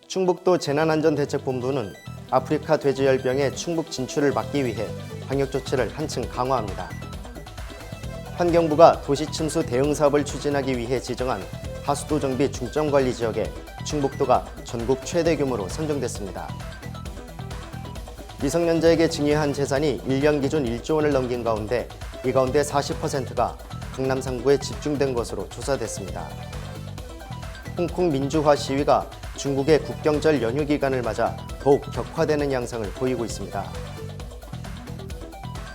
충북도 재난안전대책본부는 아프리카 돼지열병의 충북 진출을 막기 위해 방역 조치를 한층 강화합니다. 환경부가 도시침수 대응 사업을 추진하기 위해 지정한 하수도 정비 중점관리 지역에 충북도가 전국 최대 규모로 선정됐습니다. 미성년자에게 증여한 재산이 1년 기준 1조 원을 넘긴 가운데 이 가운데 40%가 강남 3구에 집중된 것으로 조사됐습니다. 홍콩 민주화 시위가 중국의 국경절 연휴 기간을 맞아 더욱 격화되는 양상을 보이고 있습니다.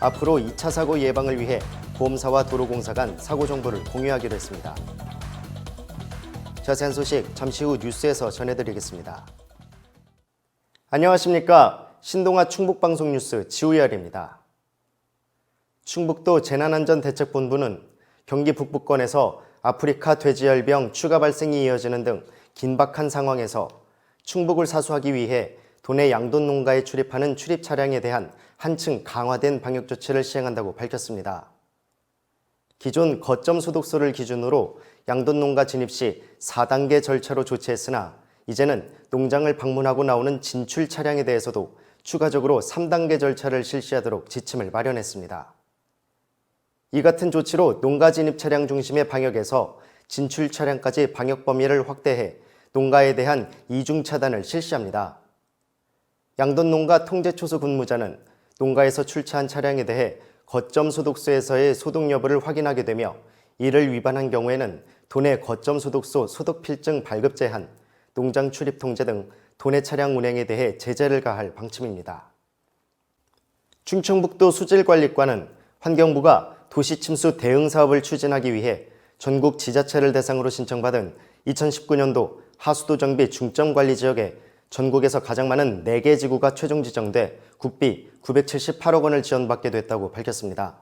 앞으로 2차 사고 예방을 위해 보험사와 도로공사 간 사고 정보를 공유하기로 했습니다. 자세한 소식 잠시 후 뉴스에서 전해드리겠습니다. 안녕하십니까. 신동아 충북방송 뉴스 지우열입니다. 충북도 재난안전대책본부는 경기 북부권에서 아프리카 돼지열병 추가 발생이 이어지는 등 긴박한 상황에서 충북을 사수하기 위해 도내 양돈 농가에 출입하는 출입 차량에 대한 한층 강화된 방역 조치를 시행한다고 밝혔습니다. 기존 거점 소독소를 기준으로 양돈 농가 진입 시 4단계 절차로 조치했으나 이제는 농장을 방문하고 나오는 진출 차량에 대해서도 추가적으로 3단계 절차를 실시하도록 지침을 마련했습니다. 이 같은 조치로 농가 진입 차량 중심의 방역에서 진출 차량까지 방역 범위를 확대해 농가에 대한 이중 차단을 실시합니다. 양돈 농가 통제초소 근무자는 농가에서 출차한 차량에 대해 거점 소독소에서의 소독 여부를 확인하게 되며 이를 위반한 경우에는 도내 거점 소독소 소독 필증 발급 제한, 농장 출입 통제 등 도내 차량 운행에 대해 제재를 가할 방침입니다. 충청북도 수질관리과는 환경부가 도시침수 대응 사업을 추진하기 위해 전국 지자체를 대상으로 신청받은 2019년도 하수도 정비 중점관리 지역에 전국에서 가장 많은 4개 지구가 최종 지정돼 국비 978억 원을 지원받게 됐다고 밝혔습니다.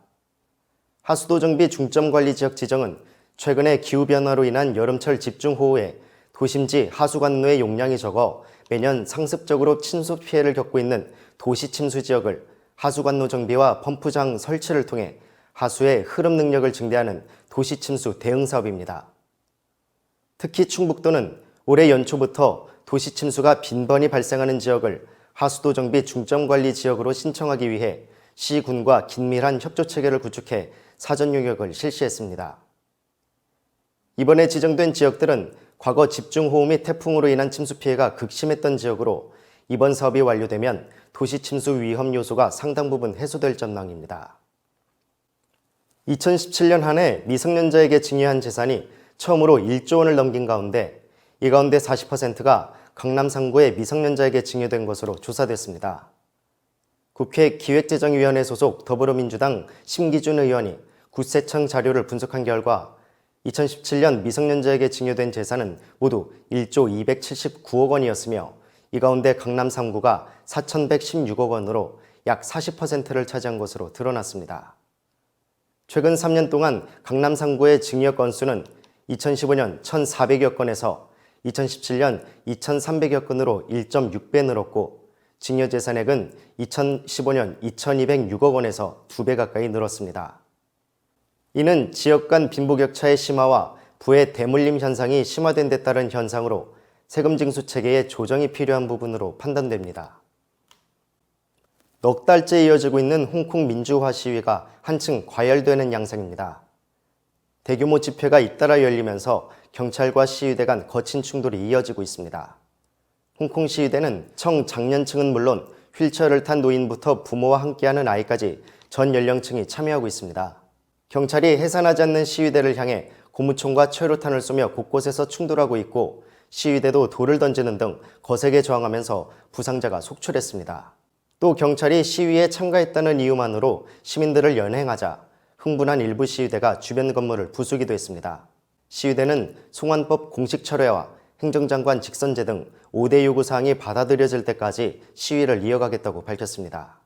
하수도 정비 중점관리 지역 지정은 최근에 기후변화로 인한 여름철 집중호우에 도심지 하수관로의 용량이 적어 매년 상습적으로 침수 피해를 겪고 있는 도시침수 지역을 하수관로 정비와 펌프장 설치를 통해 하수의 흐름 능력을 증대하는 도시침수 대응 사업입니다. 특히 충북도는 올해 연초부터 도시침수가 빈번히 발생하는 지역을 하수도 정비 중점관리 지역으로 신청하기 위해 시군과 긴밀한 협조체계를 구축해 사전 용역을 실시했습니다. 이번에 지정된 지역들은 과거 집중호우 및 태풍으로 인한 침수 피해가 극심했던 지역으로 이번 사업이 완료되면 도시침수 위험 요소가 상당 부분 해소될 전망입니다. 2017년 한 해 미성년자에게 증여한 재산이 처음으로 1조 원을 넘긴 가운데 이 가운데 40%가 강남 3구의 미성년자에게 증여된 것으로 조사됐습니다. 국회 기획재정위원회 소속 더불어민주당 심기준 의원이 구세청 자료를 분석한 결과 2017년 미성년자에게 증여된 재산은 모두 1조 279억 원이었으며 이 가운데 강남 3구가 4,116억 원으로 약 40%를 차지한 것으로 드러났습니다. 최근 3년 동안 강남 3구의 증여 건수는 2015년 1,400여 건에서 2017년 2,300여 건으로 1.6배 늘었고 증여 재산액은 2015년 2,206억 원에서 2배 가까이 늘었습니다. 이는 지역 간 빈부격차의 심화와 부의 대물림 현상이 심화된 데 따른 현상으로 세금 징수 체계에 조정이 필요한 부분으로 판단됩니다. 넉 달째 이어지고 있는 홍콩 민주화 시위가 한층 과열되는 양상입니다. 대규모 집회가 잇따라 열리면서 경찰과 시위대 간 거친 충돌이 이어지고 있습니다. 홍콩 시위대는 청장년층은 물론 휠체어를 탄 노인부터 부모와 함께하는 아이까지 전 연령층이 참여하고 있습니다. 경찰이 해산하지 않는 시위대를 향해 고무총과 최루탄을 쏘며 곳곳에서 충돌하고 있고 시위대도 돌을 던지는 등 거세게 저항하면서 부상자가 속출했습니다. 또 경찰이 시위에 참가했다는 이유만으로 시민들을 연행하자 흥분한 일부 시위대가 주변 건물을 부수기도 했습니다. 시위대는 송환법 공식 철회와 행정장관 직선제 등 5대 요구사항이 받아들여질 때까지 시위를 이어가겠다고 밝혔습니다.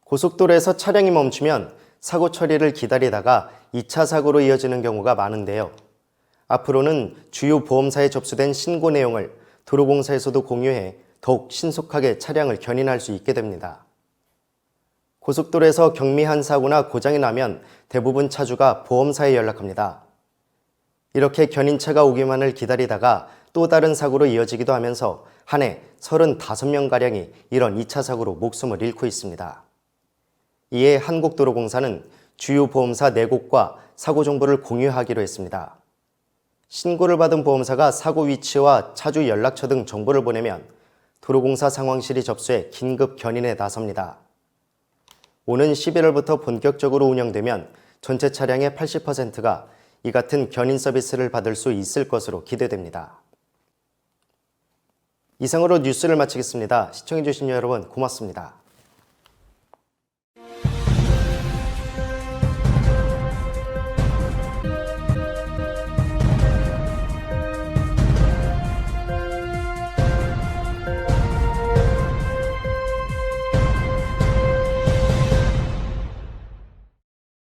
고속도로에서 차량이 멈추면 사고 처리를 기다리다가 2차 사고로 이어지는 경우가 많은데요. 앞으로는 주요 보험사에 접수된 신고 내용을 도로공사에서도 공유해 더욱 신속하게 차량을 견인할 수 있게 됩니다. 고속도로에서 경미한 사고나 고장이 나면 대부분 차주가 보험사에 연락합니다. 이렇게 견인차가 오기만을 기다리다가 또 다른 사고로 이어지기도 하면서 한 해 35명가량이 이런 2차 사고로 목숨을 잃고 있습니다. 이에 한국도로공사는 주요 보험사 4곳과 사고 정보를 공유하기로 했습니다. 신고를 받은 보험사가 사고 위치와 차주 연락처 등 정보를 보내면 도로공사 상황실이 접수해 긴급 견인에 나섭니다. 오는 11월부터 본격적으로 운영되면 전체 차량의 80%가 이 같은 견인 서비스를 받을 수 있을 것으로 기대됩니다. 이상으로 뉴스를 마치겠습니다. 시청해주신 여러분 고맙습니다.